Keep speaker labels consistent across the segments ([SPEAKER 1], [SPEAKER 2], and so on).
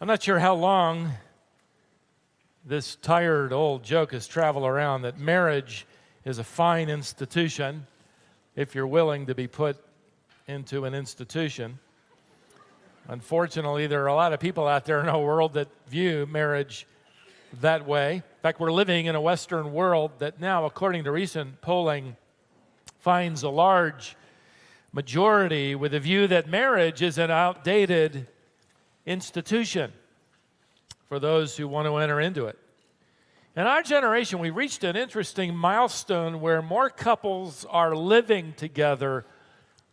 [SPEAKER 1] I'm not sure how long this tired old joke has traveled around that marriage is a fine institution if you're willing to be put into an institution. Unfortunately, there are a lot of people out there in our world that view marriage that way. In fact, we're living in a Western world that now, according to recent polling, finds a large majority with a view that marriage is an outdated institution for those who want to enter into it. In our generation, we reached an interesting milestone where more couples are living together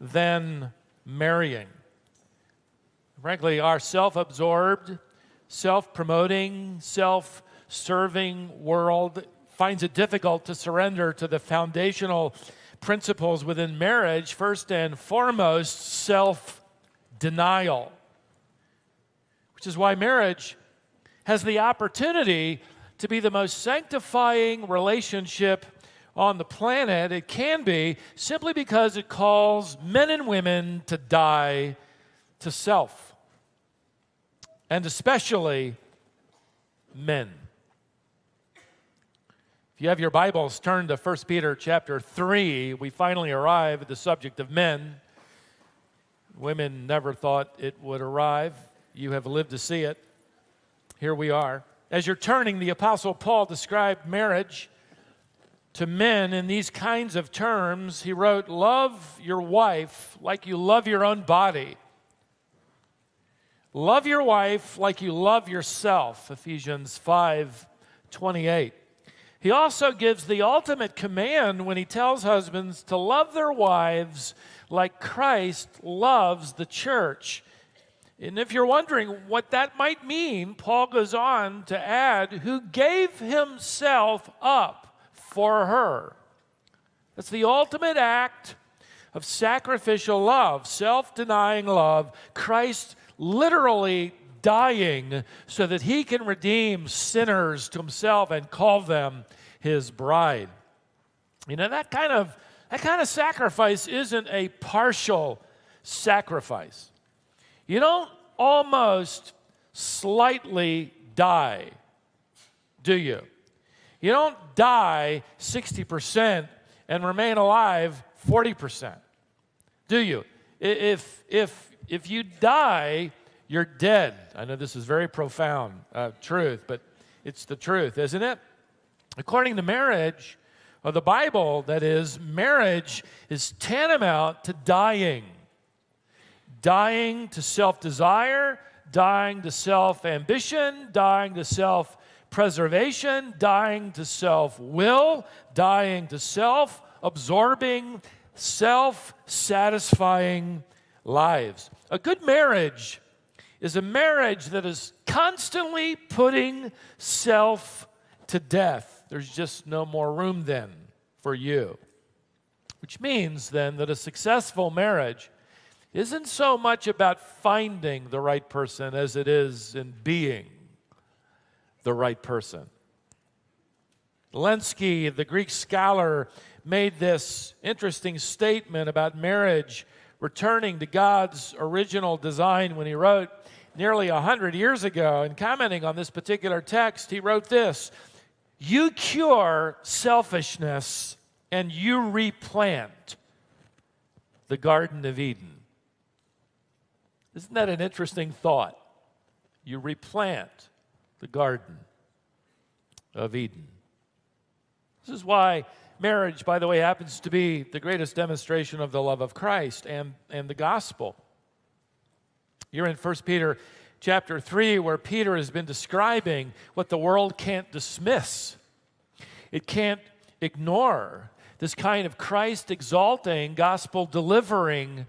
[SPEAKER 1] than marrying. Frankly, our self-absorbed, self-promoting, self-serving world finds it difficult to surrender to the foundational principles within marriage, first and foremost, self-denial, which is why marriage has the opportunity to be the most sanctifying relationship on the planet. It can be simply because it calls men and women to die to self, and especially men. If you have your Bibles, turn to 1 Peter chapter 3. We finally arrive at the subject of men. Women never thought it would arrive. You have lived to see it. Here we are. As you're turning, the Apostle Paul described marriage to men in these kinds of terms. He wrote, "Love your wife like you love your own body. Love your wife like you love yourself," Ephesians 5:28. He also gives the ultimate command when he tells husbands to love their wives like Christ loves the church. And if you're wondering what that might mean, Paul goes on to add, who gave himself up for her. That's the ultimate act of sacrificial love, self-denying love, Christ literally dying so that he can redeem sinners to himself and call them his bride. You know, that kind of sacrifice isn't a partial sacrifice. You don't almost slightly die, do you? You don't die 60% and remain alive 40%, do you? If you die, you're dead. I know this is very profound truth, but it's the truth, isn't it? According to marriage, or the Bible, that is, marriage is tantamount to dying. Dying to self-desire, dying to self-ambition, dying to self-preservation, dying to self-will, dying to self-absorbing, self-satisfying lives. A good marriage is a marriage that is constantly putting self to death. There's just no more room then for you. Which means then that a successful marriage isn't so much about finding the right person as it is in being the right person. Lenski, the Greek scholar, made this interesting statement about marriage returning to God's original design when he wrote nearly 100 years ago. And commenting on this particular text, he wrote this: "You cure selfishness and you replant the Garden of Eden." Isn't that an interesting thought? You replant the Garden of Eden. This is why marriage, by the way, happens to be the greatest demonstration of the love of Christ and the gospel. You're in 1 Peter chapter 3, where Peter has been describing what the world can't dismiss. It can't ignore this kind of Christ-exalting, gospel-delivering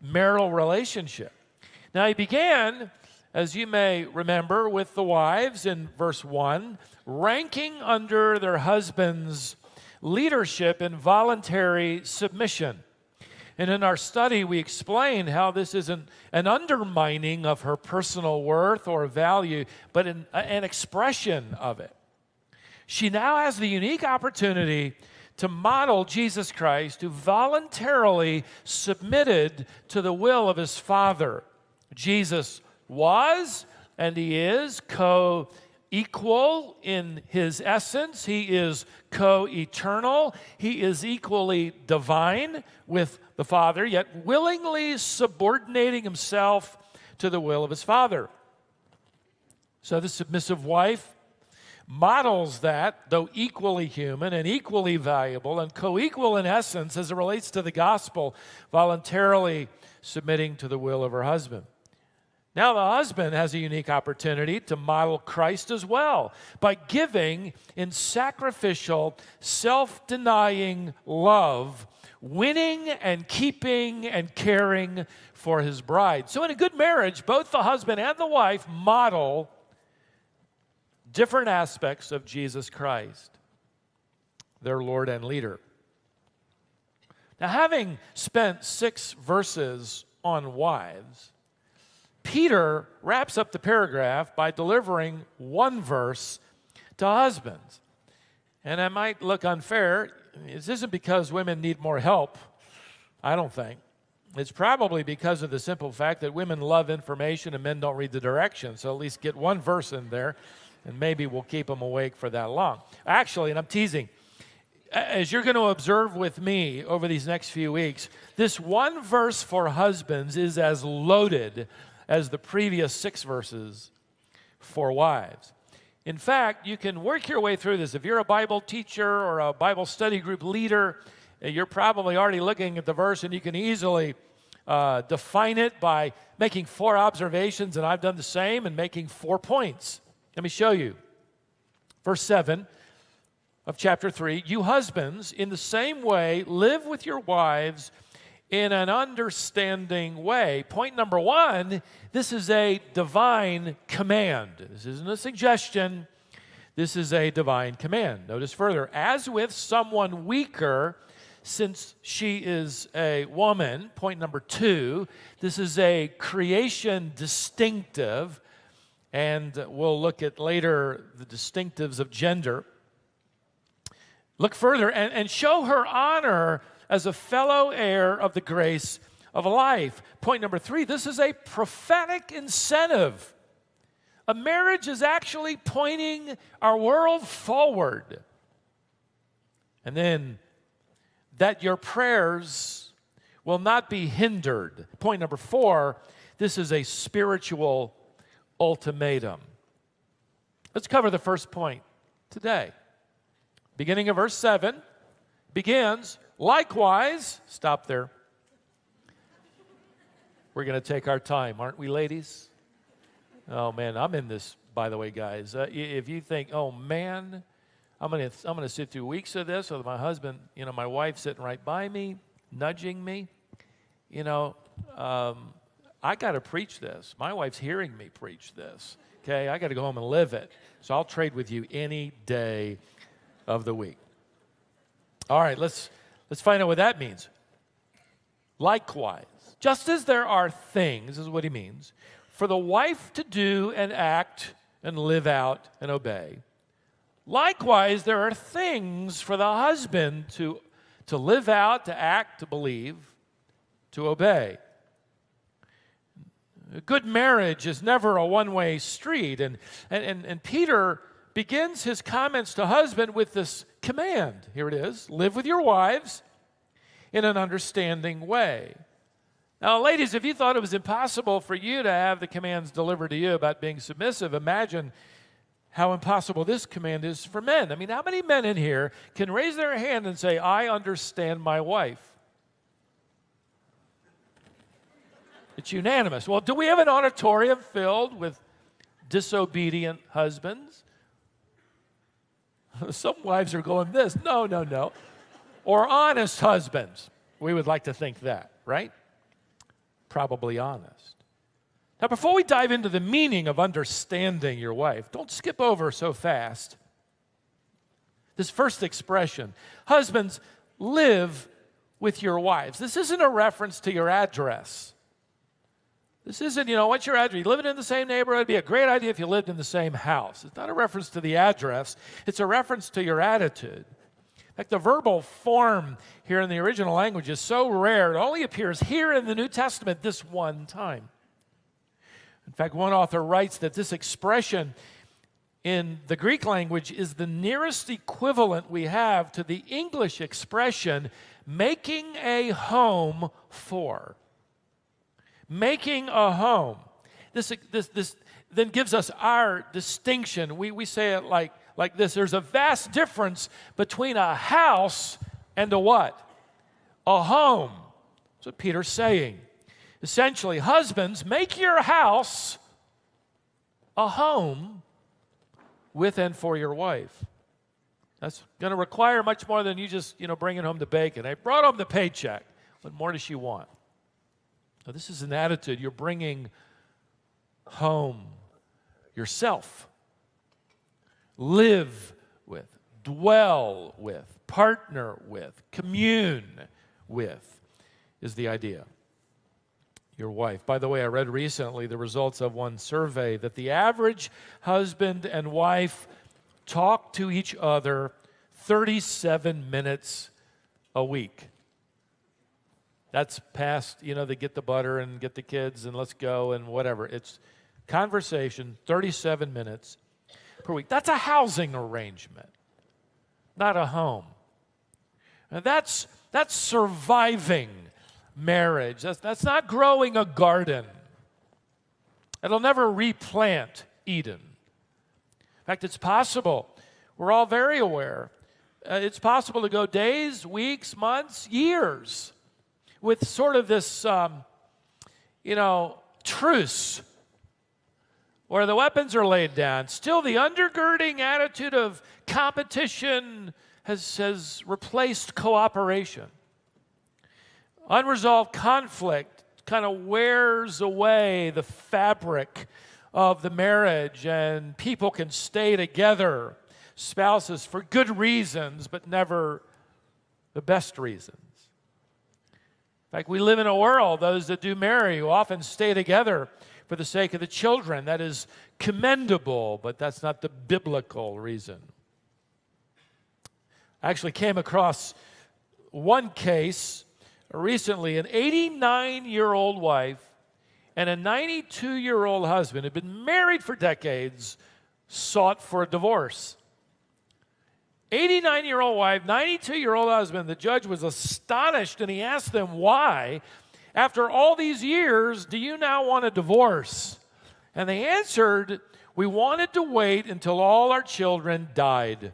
[SPEAKER 1] marital relationship. Now, he began, as you may remember, with the wives in verse 1, ranking under their husbands' leadership in voluntary submission. And in our study, we explain how this isn't an undermining of her personal worth or value, but an expression of it. She now has the unique opportunity to model Jesus Christ, who voluntarily submitted to the will of his Father. Jesus was and he is co-equal in his essence. He is co-eternal. He is equally divine with the Father, yet willingly subordinating himself to the will of his Father. So the submissive wife models that, though equally human and equally valuable and co-equal in essence as it relates to the gospel, voluntarily submitting to the will of her husband. Now the husband has a unique opportunity to model Christ as well by giving in sacrificial, self-denying love, winning and keeping and caring for his bride. So in a good marriage, both the husband and the wife model different aspects of Jesus Christ, their Lord and leader. Now, having spent 6 verses on wives, Peter wraps up the paragraph by delivering 1 verse to husbands. And it might look unfair. This isn't because women need more help, I don't think. It's probably because of the simple fact that women love information and men don't read the directions. So at least get 1 verse in there, and maybe we'll keep them awake for that long. Actually, and I'm teasing, as you're going to observe with me over these next few weeks, this 1 verse for husbands is as loaded as the previous 6 verses for wives. In fact, you can work your way through this. If you're a Bible teacher or a Bible study group leader, you're probably already looking at the verse, and you can easily define it by making 4 observations, and I've done the same, and making 4 points. Let me show you. Verse 7 of chapter 3, you husbands, in the same way, live with your wives in an understanding way. Point number 1, this is a divine command. This isn't a suggestion. This is a divine command. Notice further, as with someone weaker, since she is a woman. Point number 2, this is a creation distinctive, and we'll look at later the distinctives of gender. Look further and show her honor as a fellow heir of the grace of life. Point number 3, this is a prophetic incentive. A marriage is actually pointing our world forward. And then, that your prayers will not be hindered. Point number 4, this is a spiritual ultimatum. Let's cover the first point today. Beginning of verse 7 begins, likewise, stop there. We're going to take our time, aren't we, ladies? Oh, man, I'm in this, by the way, guys. If you think, oh, man, I'm going to sit through weeks of this with my husband, my wife sitting right by me, nudging me, I got to preach this. My wife's hearing me preach this, okay? I got to go home and live it. So I'll trade with you any day of the week. All right, let's find out what that means. Likewise, just as there are things, this is what he means, for the wife to do and act and live out and obey, likewise there are things for the husband to live out, to act, to believe, to obey. A good marriage is never a one-way street, and Peter begins his comments to husband with this command. Here it is, live with your wives in an understanding way. Now, ladies, if you thought it was impossible for you to have the commands delivered to you about being submissive, imagine how impossible this command is for men. I mean, how many men in here can raise their hand and say, I understand my wife? It's unanimous. Well, do we have an auditorium filled with disobedient husbands? Some wives are going this, no. Or honest husbands. We would like to think that, right? Probably honest. Now, before we dive into the meaning of understanding your wife, don't skip over so fast this first expression. Husbands, live with your wives. This isn't a reference to your address. This isn't, what's your address? You living in the same neighborhood? It'd be a great idea if you lived in the same house. It's not a reference to the address. It's a reference to your attitude. In fact, the verbal form here in the original language is so rare, it only appears here in the New Testament this one time. In fact, one author writes that this expression in the Greek language is the nearest equivalent we have to the English expression making a home for. Making a home. This then gives us our distinction. We say it like this. There's a vast difference between a house and a what? A home. That's what Peter's saying. Essentially, husbands, make your house a home with and for your wife. That's going to require much more than you just, bringing home the bacon. I brought home the paycheck. What more does she want? Now, this is an attitude. You're bringing home yourself. Live with, dwell with, partner with, commune with is the idea. Your wife. By the way, I read recently the results of one survey that the average husband and wife talk to each other 37 minutes a week. That's past, they get the butter and get the kids and let's go and whatever. It's conversation, 37 minutes per week. That's a housing arrangement, not a home. And that's surviving marriage. That's not growing a garden. It'll never replant Eden. In fact, it's possible. We're all very aware. It's possible to go days, weeks, months, years with sort of this, truce where the weapons are laid down. Still, the undergirding attitude of competition has replaced cooperation. Unresolved conflict kind of wears away the fabric of the marriage, and people can stay together, spouses, for good reasons, but never the best reasons. In fact, we live in a world, those that do marry, who often stay together for the sake of the children. That is commendable, but that's not the biblical reason. I actually came across one case recently. An 89-year-old wife and a 92-year-old husband had been married for decades, sought for a divorce. 89-year-old wife, 92-year-old husband. The judge was astonished, and he asked them why. After all these years, do you now want a divorce? And they answered, we wanted to wait until all our children died.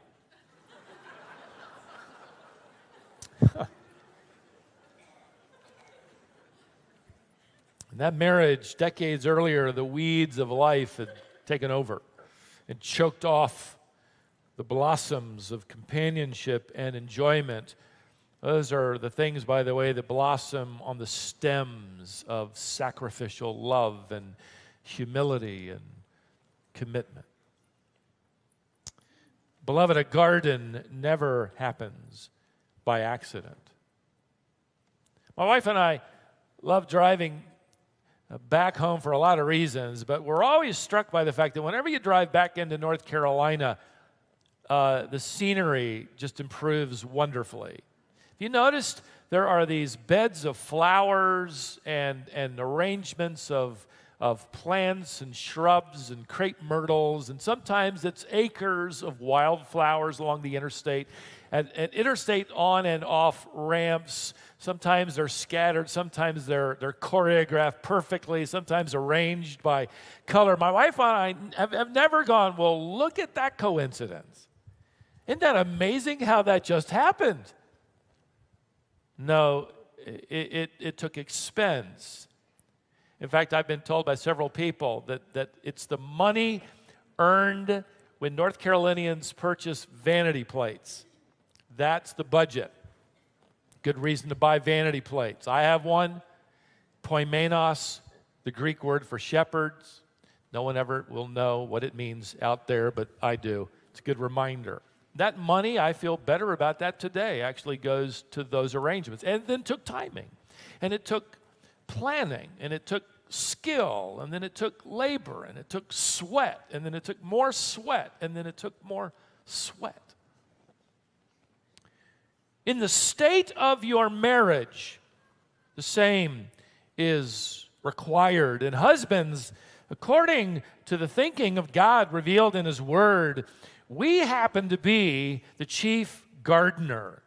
[SPEAKER 1] In that marriage, decades earlier, the weeds of life had taken over and choked off the blossoms of companionship and enjoyment. Those are the things, by the way, that blossom on the stems of sacrificial love and humility and commitment. Beloved, a garden never happens by accident. My wife and I love driving back home for a lot of reasons, but we're always struck by the fact that whenever you drive back into North Carolina, the scenery just improves wonderfully. Have you noticed there are these beds of flowers and arrangements of plants and shrubs and crepe myrtles, and sometimes it's acres of wildflowers along the interstate, and interstate on and off ramps. Sometimes they're scattered, sometimes they're choreographed perfectly, sometimes arranged by color. My wife and I have never gone, well, look at that coincidence. Isn't that amazing how that just happened? No, it took expense. In fact, I've been told by several people that it's the money earned when North Carolinians purchase vanity plates. That's the budget. Good reason to buy vanity plates. I have one, poimenos, the Greek word for shepherds. No one ever will know what it means out there, but I do. It's a good reminder. That money, I feel better about that today, actually goes to those arrangements. And then took timing, and it took planning, and it took skill, and then it took labor, and it took sweat, and then it took more sweat, and then it took more sweat. In the state of your marriage, the same is required. And husbands, According to the thinking of God revealed in His Word, we happen to be the chief gardener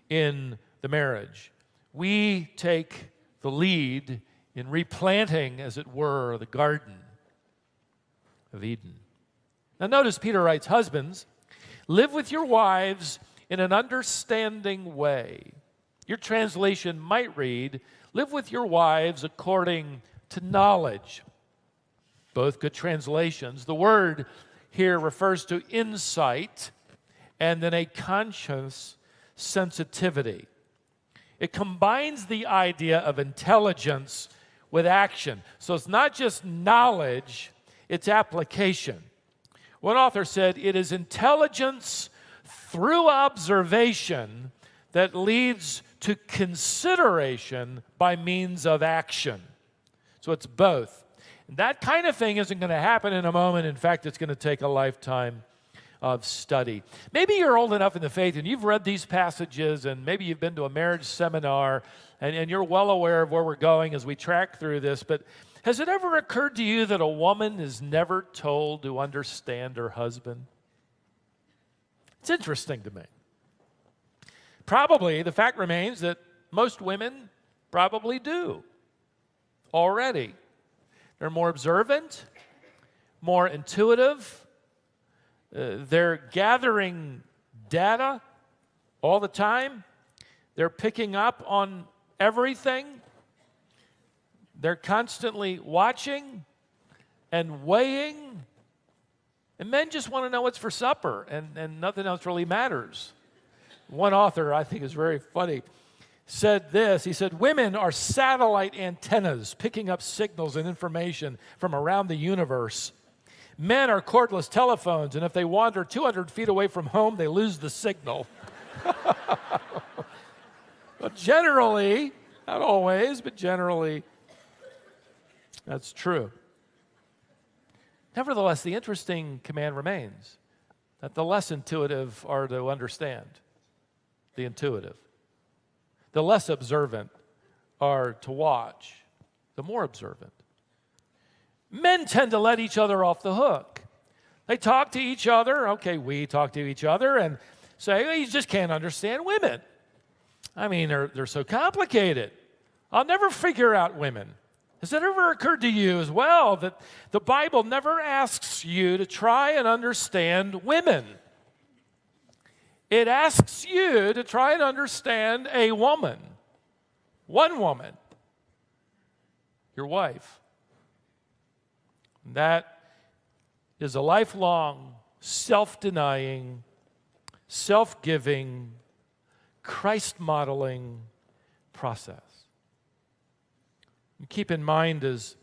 [SPEAKER 1] in the marriage. We take the lead in replanting, as it were, the Garden of Eden. Now notice Peter writes, husbands, live with your wives in an understanding way. Your translation might read, live with your wives according to knowledge. Both good translations. The word here refers to insight and then a conscious sensitivity. It combines the idea of intelligence with action. So it's not just knowledge, it's application. One author said, it is intelligence through observation that leads to consideration by means of action. So it's both. And that kind of thing isn't going to happen in a moment. In fact, it's going to take a lifetime of study. Maybe you're old enough in the faith and you've read these passages, and maybe you've been to a marriage seminar, and you're well aware of where we're going as we track through this, but has it ever occurred to you that a woman is never told to understand her husband? It's interesting to me. Probably the fact remains that most women probably do already. They're more observant, more intuitive. They're gathering data all the time. They're picking up on everything. They're constantly watching and weighing. And men just want to know what's for supper, and nothing else really matters. One author, I think is very funny, said this. He said, women are satellite antennas picking up signals and information from around the universe. Men are cordless telephones, and if they wander 200 feet away from home, they lose the signal. But generally, not always, but generally, that's true. Nevertheless, the interesting command remains that the less intuitive are to understand the intuitive. The less observant are to watch the more observant. Men tend to let each other off the hook. They talk to each other. Okay, we talk to each other and say, well, you just can't understand women. I mean, they're so complicated. I'll never figure out women. Has it ever occurred to you as well that the Bible never asks you to try and understand women? It asks you to try and understand a woman. One woman. Your wife. That is a lifelong, self-denying, self-giving, Christ-modeling process. And keep in mind, as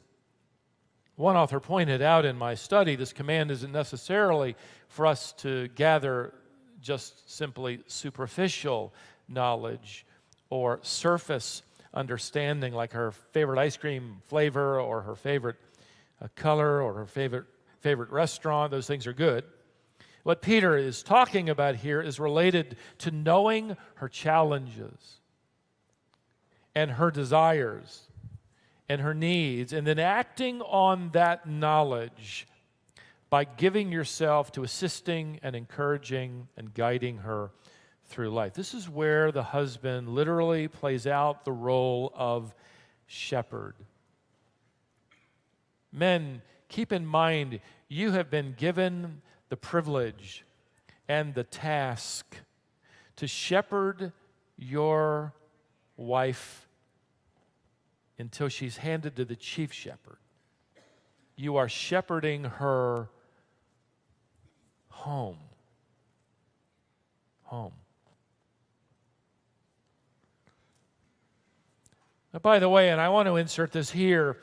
[SPEAKER 1] one author pointed out in my study, this command isn't necessarily for us to gather just simply superficial knowledge or surface understanding, like her favorite ice cream flavor or her favorite color or her favorite restaurant. Those things are good. What Peter is talking about here is related to knowing her challenges and her desires and her needs, and then acting on that knowledge by giving yourself to assisting and encouraging and guiding her through life. This is where the husband literally plays out the role of shepherd. Men, keep in mind, you have been given the privilege and the task to shepherd your wife until she's handed to the chief shepherd. You are shepherding her home. Home. Now, by the way, and I want to insert this here,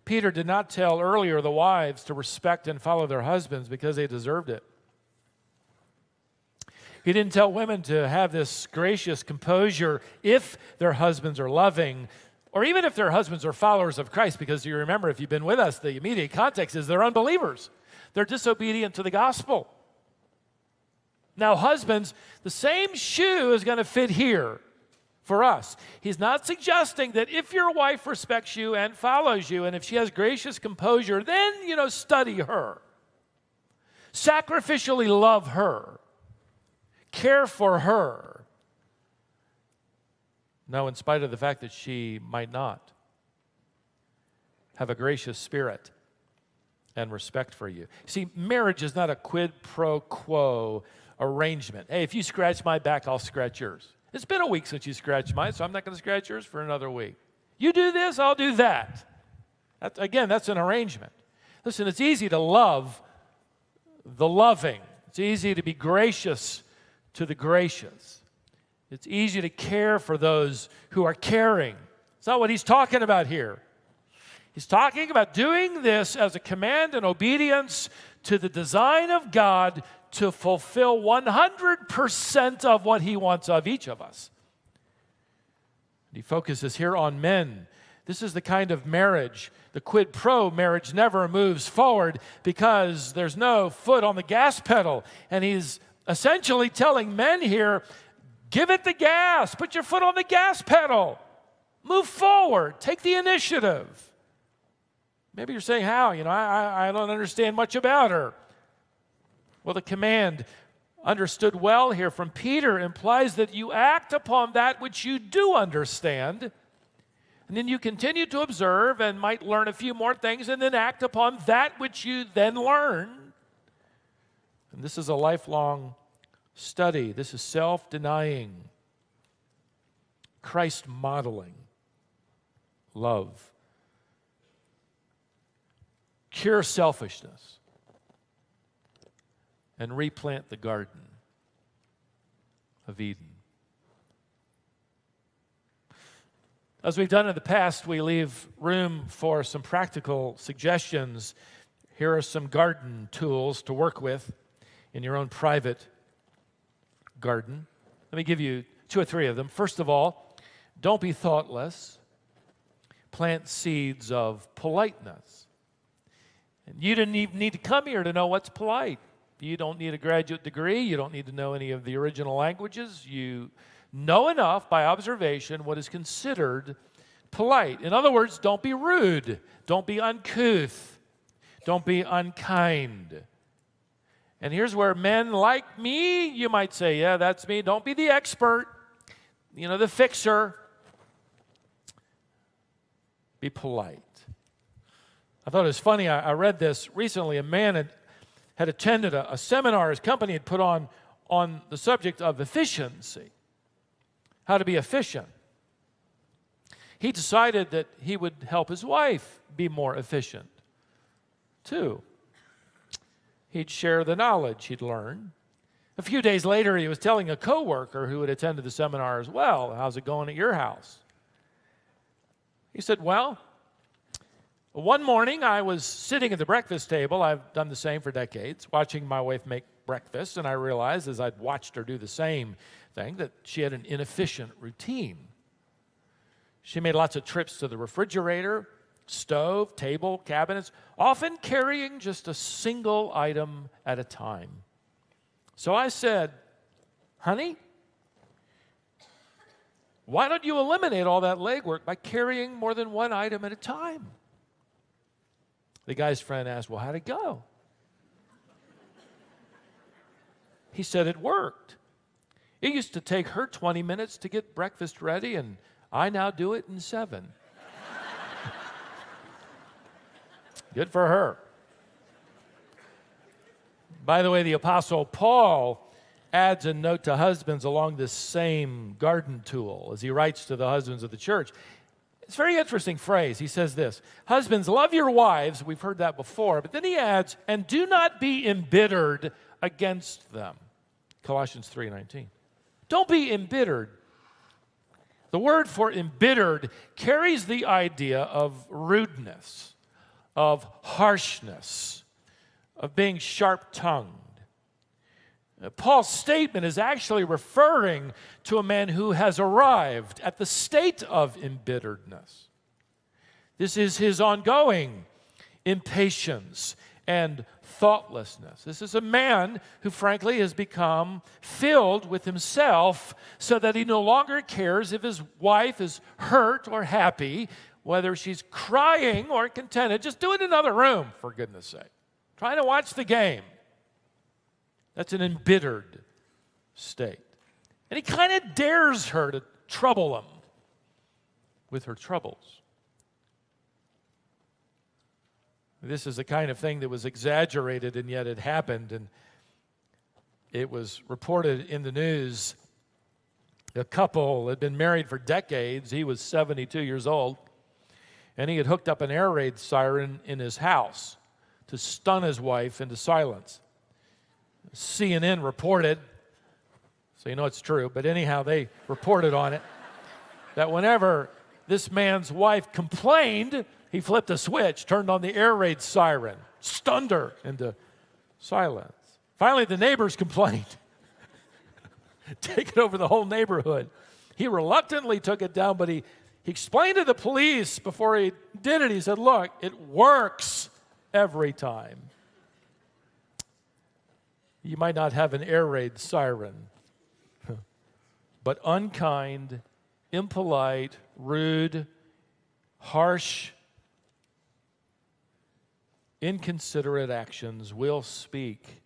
[SPEAKER 1] Peter did not tell earlier the wives to respect and follow their husbands because they deserved it. He didn't tell women to have this gracious composure if their husbands are loving, or even if their husbands are followers of Christ, because you remember, if you've been with us, the immediate context is they're unbelievers. They're disobedient to the gospel. Now, husbands, the same shoe is going to fit here for us. He's not suggesting that if your wife respects you and follows you, and if she has gracious composure, then, study her. Sacrificially love her. Care for her. No, in spite of the fact that she might not have a gracious spirit and respect for you. See, marriage is not a quid pro quo arrangement. Hey, if you scratch my back, I'll scratch yours. It's been a week since you scratched mine, so I'm not going to scratch yours for another week. You do this, I'll do that. That's an arrangement. Listen, it's easy to love the loving. It's easy to be gracious to the gracious. It's easy to care for those who are caring. It's not what he's talking about here. He's talking about doing this as a command and obedience to the design of God to fulfill 100% of what he wants of each of us. He focuses here on men. This is the kind of marriage, the quid pro marriage never moves forward because there's no foot on the gas pedal. And he's essentially telling men here, give it the gas, put your foot on the gas pedal, move forward, take the initiative. Maybe you're saying, how? I don't understand much about her. Well, the command, understood well here from Peter, implies that you act upon that which you do understand, and then you continue to observe and might learn a few more things, and then act upon that which you then learn. And this is a lifelong study. This is self-denying, Christ modeling love. Cure selfishness and replant the garden of Eden. As we've done in the past, we leave room for some practical suggestions. Here are some garden tools to work with in your own private garden. Let me give you 2 or 3 of them. First of all, don't be thoughtless. Plant seeds of politeness. And you didn't even need to come here to know what's polite. You don't need a graduate degree. You don't need to know any of the original languages. You know enough by observation what is considered polite. In other words, don't be rude. Don't be uncouth. Don't be unkind. And here's where men like me, you might say, yeah, that's me. Don't be the expert, the fixer. Be polite. I thought it was funny. I read this recently. A man had attended a seminar his company had put on the subject of efficiency, how to be efficient. He decided that he would help his wife be more efficient, too. He'd share the knowledge he'd learned. A few days later, he was telling a coworker who had attended the seminar as well, how's it going at your house? He said, well, one morning I was sitting at the breakfast table. I've done the same for decades, watching my wife make breakfast, and I realized as I'd watched her do the same thing that she had an inefficient routine. She made lots of trips to the refrigerator, stove, table, cabinets, often carrying just a single item at a time. So I said, honey, why don't you eliminate all that legwork by carrying more than one item at a time? The guy's friend asked, well, how'd it go? He said it worked. It used to take her 20 minutes to get breakfast ready, and I now do it in 7. Good for her. By the way, the Apostle Paul adds a note to husbands along this same garden tool as he writes to the husbands of the church. It's a very interesting phrase. He says this, husbands, love your wives. We've heard that before. But then he adds, and do not be embittered against them. Colossians 3:19. Don't be embittered. The word for embittered carries the idea of rudeness, of harshness, of being sharp-tongued. Paul's statement is actually referring to a man who has arrived at the state of embitteredness. This is his ongoing impatience and thoughtlessness. This is a man who, frankly, has become filled with himself so that he no longer cares if his wife is hurt or happy, whether she's crying or contented. Just do it in another room, for goodness sake. Trying to watch the game. That's an embittered state. And he kind of dares her to trouble him with her troubles. This is the kind of thing that was exaggerated, and yet it happened. And it was reported in the news. A couple had been married for decades. He was 72 years old. And he had hooked up an air raid siren in his house to stun his wife into silence. CNN reported, so you know it's true, but anyhow, they reported on it, that whenever this man's wife complained, he flipped a switch, turned on the air raid siren, stunned her into silence. Finally, the neighbors complained, taking over the whole neighborhood. He reluctantly took it down, but he explained to the police before he did it. He said, look, it works every time. You might not have an air raid siren, but unkind, impolite, rude, harsh, inconsiderate actions will speak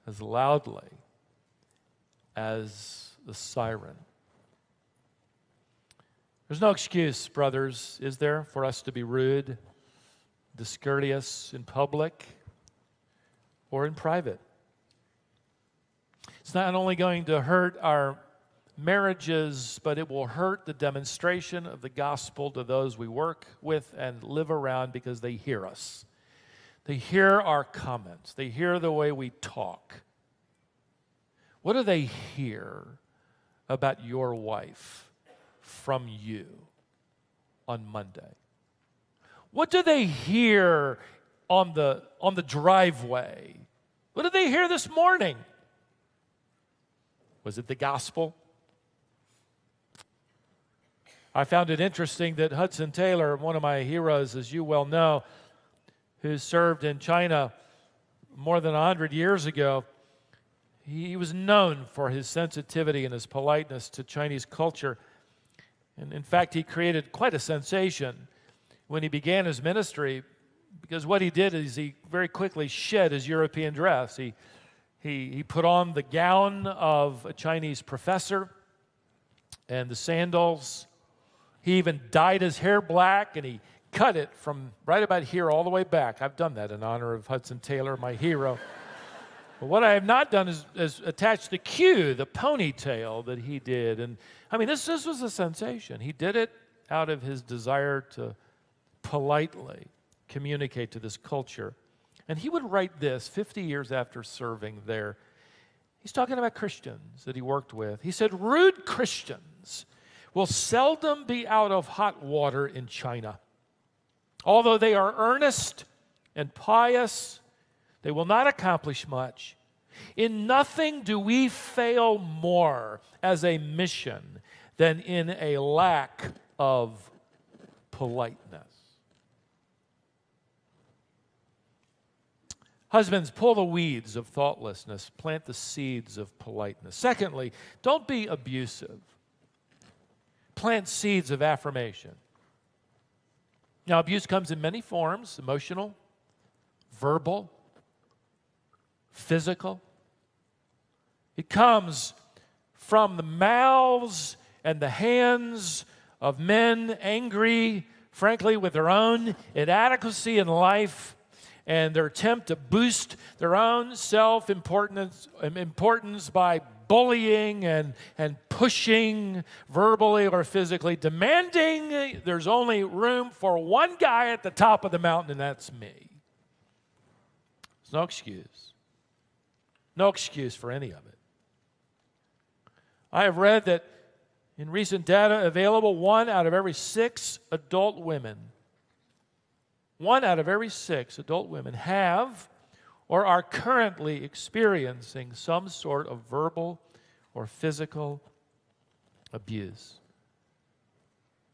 [SPEAKER 1] as loudly as the siren. There's no excuse, brothers, is there, for us to be rude, discourteous in public or in private? It's not only going to hurt our marriages, but it will hurt the demonstration of the gospel to those we work with and live around, because they hear us. They hear our comments. They hear the way we talk. What do they hear about your wife from you on Monday? What do they hear on the driveway? What did they hear this morning? Was it the gospel? I found it interesting that Hudson Taylor, one of my heroes, as you well know, who served in China more than 100 years ago, he was known for his sensitivity and his politeness to Chinese culture. And in fact, he created quite a sensation when he began his ministry, because what he did is he very quickly shed his European dress. He put on the gown of a Chinese professor and the sandals. He even dyed his hair black, and he cut it from right about here all the way back. I've done that in honor of Hudson Taylor, my hero. But what I have not done is attach the queue, the ponytail that he did. And I mean, this was a sensation. He did it out of his desire to politely communicate to this culture. And he would write this 50 years after serving there. He's talking about Christians that he worked with. He said, rude Christians will seldom be out of hot water in China. Although they are earnest and pious, they will not accomplish much. In nothing do we fail more as a mission than in a lack of politeness. Husbands, pull the weeds of thoughtlessness, plant the seeds of politeness. Secondly, don't be abusive. Plant seeds of affirmation. Now, abuse comes in many forms: emotional, verbal, physical. It comes from the mouths and the hands of men angry, frankly, with their own inadequacy in life and their attempt to boost their own self-importance by bullying and pushing verbally or physically, demanding there's only room for one guy at the top of the mountain, and that's me. There's no excuse. No excuse for any of it. I have read that in recent data available, 1 out of every 6 adult women, 1 out of every 6 adult women have or are currently experiencing some sort of verbal or physical abuse.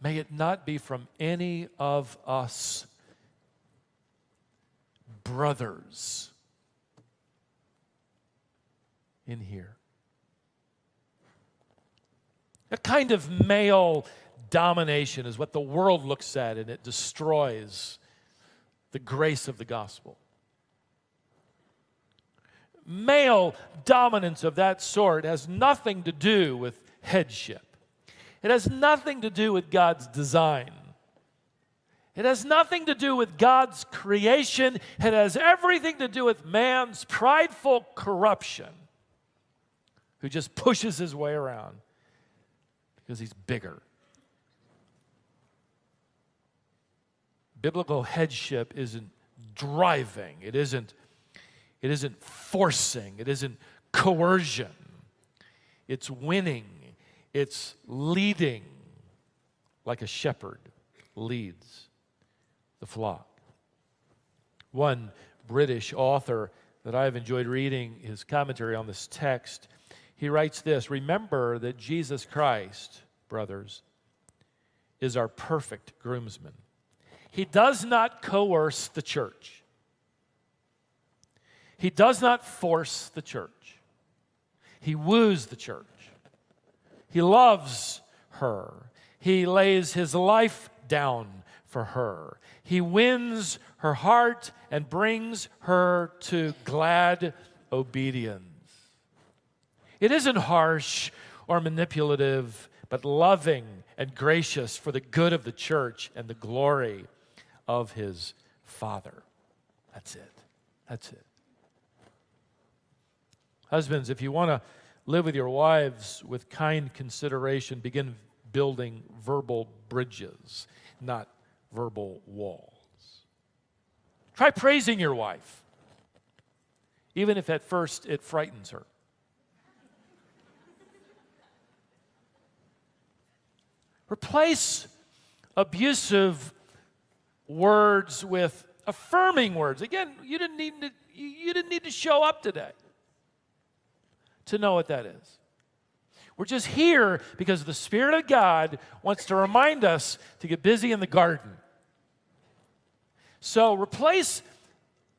[SPEAKER 1] May it not be from any of us. brothers in here. A kind of male domination is what the world looks at, and it destroys the grace of the gospel. Male dominance of that sort has nothing to do with headship. It has nothing to do with God's design. It has nothing to do with God's creation. It has everything to do with man's prideful corruption, who just pushes his way around because he's bigger. Biblical headship isn't driving. It isn't forcing. It isn't coercion. It's winning. It's leading like a shepherd leads the flock. One British author that I've enjoyed reading his commentary on this text, he writes this: remember that Jesus Christ, brothers, is our perfect groomsman. He does not coerce the church. He does not force the church. He woos the church. He loves her. He lays his life down for her. He wins her heart and brings her to glad obedience. It isn't harsh or manipulative, but loving and gracious for the good of the church and the glory of his Father. That's it. That's it. Husbands, if you want to live with your wives with kind consideration, begin building verbal bridges, not verbal walls. Try praising your wife, even if at first it frightens her. Replace abusive words with affirming words. Again, you didn't need to show up today to know what that is. We're just here because the Spirit of God wants to remind us to get busy in the garden. So replace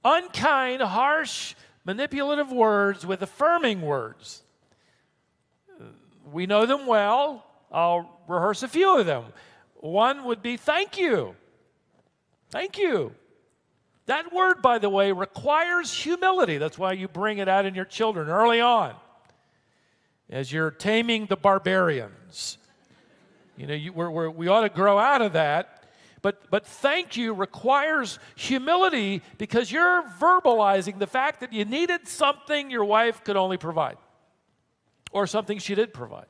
[SPEAKER 1] unkind, harsh, manipulative words with affirming words. We know them well. I'll rehearse a few of them. One would be thank you. Thank you. That word, by the way, requires humility. That's why you bring it out in your children early on, as you're taming the barbarians. You know, we ought to grow out of that. But thank you requires humility, because you're verbalizing the fact that you needed something your wife could only provide, or something she did provide.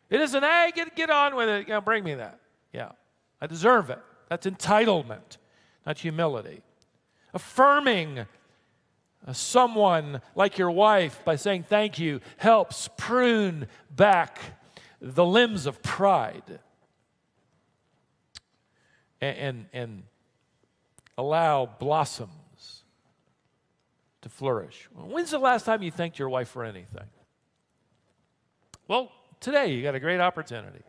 [SPEAKER 1] It isn't, hey, get on with it. Bring me that. Yeah, I deserve it. That's entitlement, not humility. Affirming someone like your wife by saying thank you helps prune back the limbs of pride and allow blossoms to flourish. When's the last time you thanked your wife for anything? Well, today you got a great opportunity.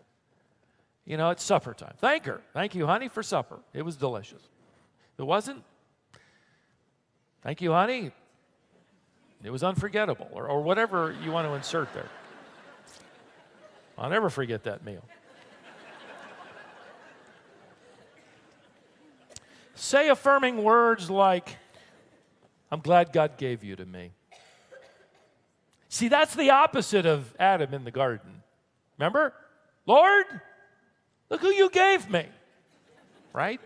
[SPEAKER 1] You know, it's supper time. Thank her. Thank you, honey, for supper. It was delicious. If it wasn't, thank you, honey. It was unforgettable, or whatever you want to insert there. I'll never forget that meal. Say affirming words like, I'm glad God gave you to me. See, that's the opposite of Adam in the garden. Remember? Lord, look who you gave me. Right?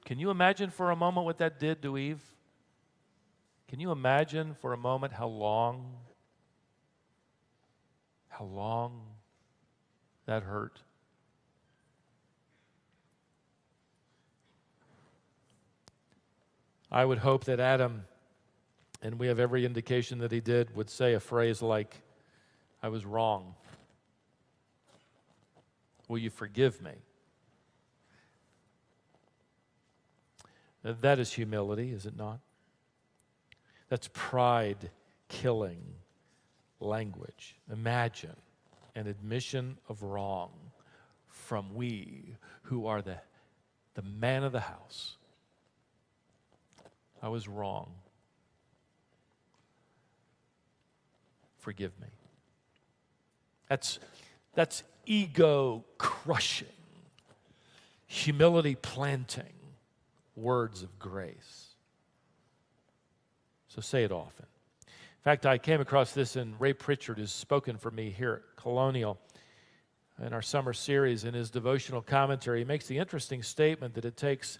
[SPEAKER 1] Can you imagine for a moment what that did to Eve? Can you imagine for a moment how long that hurt? I would hope that Adam, and we have every indication that he did, would say a phrase like, I was wrong. Will you forgive me? That is humility, is it not? That's pride-killing language. Imagine an admission of wrong from we who are the man of the house. I was wrong. Forgive me. That's ego crushing, humility planting words of grace. So say it often. In fact, I came across this in Ray Pritchard, who's spoken for me here at Colonial in our summer series. In his devotional commentary, he makes the interesting statement that it takes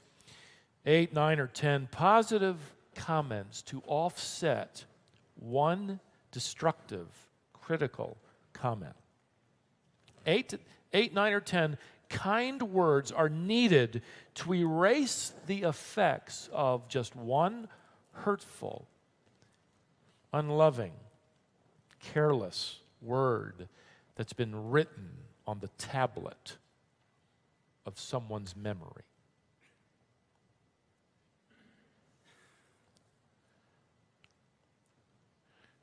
[SPEAKER 1] 8, 9, or 10 positive comments to offset one destructive, critical comment. 8, 9, or 10 kind words are needed to erase the effects of just one hurtful, unloving, careless word that's been written on the tablet of someone's memory.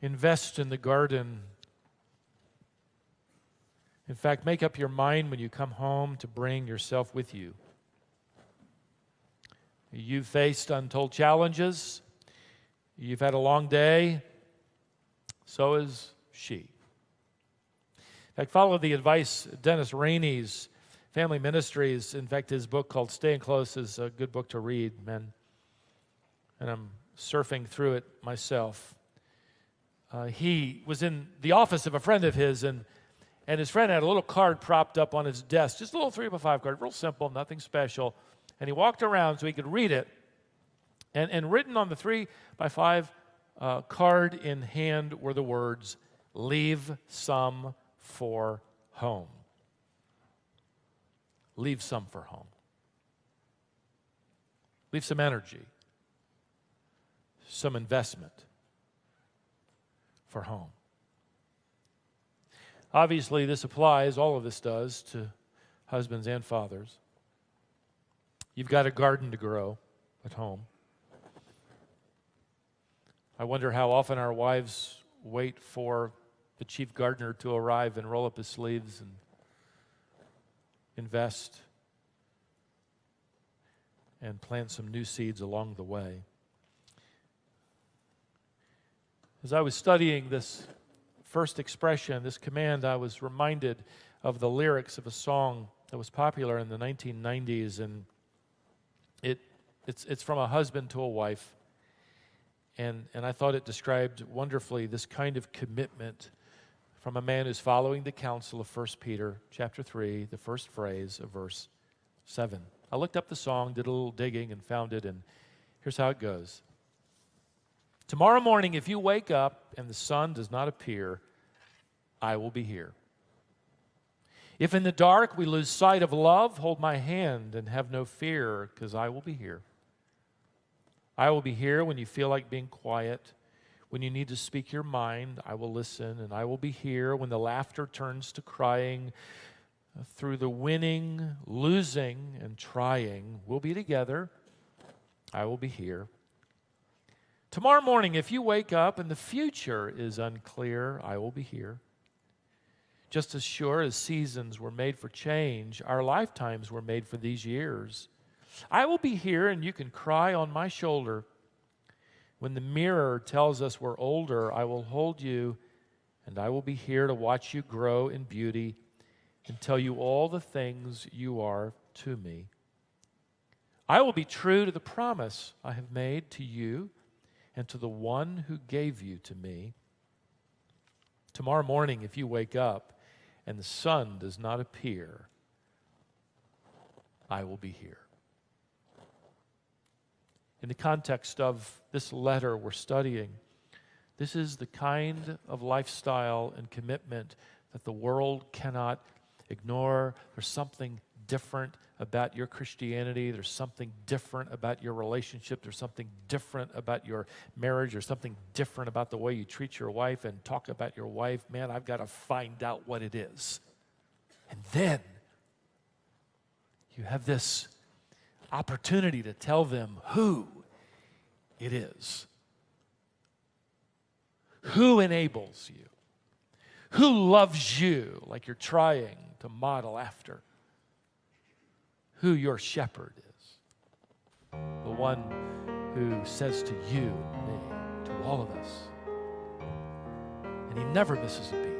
[SPEAKER 1] Invest in the garden. In fact, make up your mind when you come home to bring yourself with you. You've faced untold challenges. You've had a long day. So has she. In fact, follow the advice Dennis Rainey's Family Ministries. In fact, his book called Staying Close is a good book to read, men. And I'm surfing through it myself. He was in the office of a friend of his, and his friend had a little card propped up on his desk, just a little 3x5 card, real simple, nothing special. And he walked around so he could read it. And written on the 3x5 card in hand were the words, "Leave some for home." Leave some for home. Leave some energy, some investment for home. Obviously, this applies, all of this does, to husbands and fathers. You've got a garden to grow at home. I wonder how often our wives wait for the chief gardener to arrive and roll up his sleeves and invest and plant some new seeds along the way. As I was studying this first expression, this command, I was reminded of the lyrics of a song that was popular in the 1990s, and it's from a husband to a wife, and I thought it described wonderfully this kind of commitment from a man who's following the counsel of 1 Peter chapter 3, the first phrase of verse 7. I looked up the song, did a little digging, and found it, and here's how it goes. Tomorrow morning, if you wake up and the sun does not appear, I will be here. If in the dark we lose sight of love, hold my hand and have no fear, because I will be here. I will be here when you feel like being quiet. When you need to speak your mind, I will listen, and I will be here when the laughter turns to crying. Through the winning, losing, and trying, we'll be together. I will be here. Tomorrow morning, if you wake up and the future is unclear, I will be here. Just as sure as seasons were made for change, our lifetimes were made for these years. I will be here, and you can cry on my shoulder. When the mirror tells us we're older, I will hold you, and I will be here to watch you grow in beauty and tell you all the things you are to me. I will be true to the promise I have made to you and to the one who gave you to me. Tomorrow morning, if you wake up and the sun does not appear, I will be here. In the context of this letter we're studying, this is the kind of lifestyle and commitment that the world cannot ignore. There's something different about your Christianity. There's something different about your relationship. There's something different about your marriage. There's something different about the way you treat your wife and talk about your wife. Man, I've got to find out what it is. And then you have this opportunity to tell them who it is. Who enables you? Who loves you like you're trying to model after? Who your shepherd is. The one who says to you, me, to all of us, and he never misses a beat,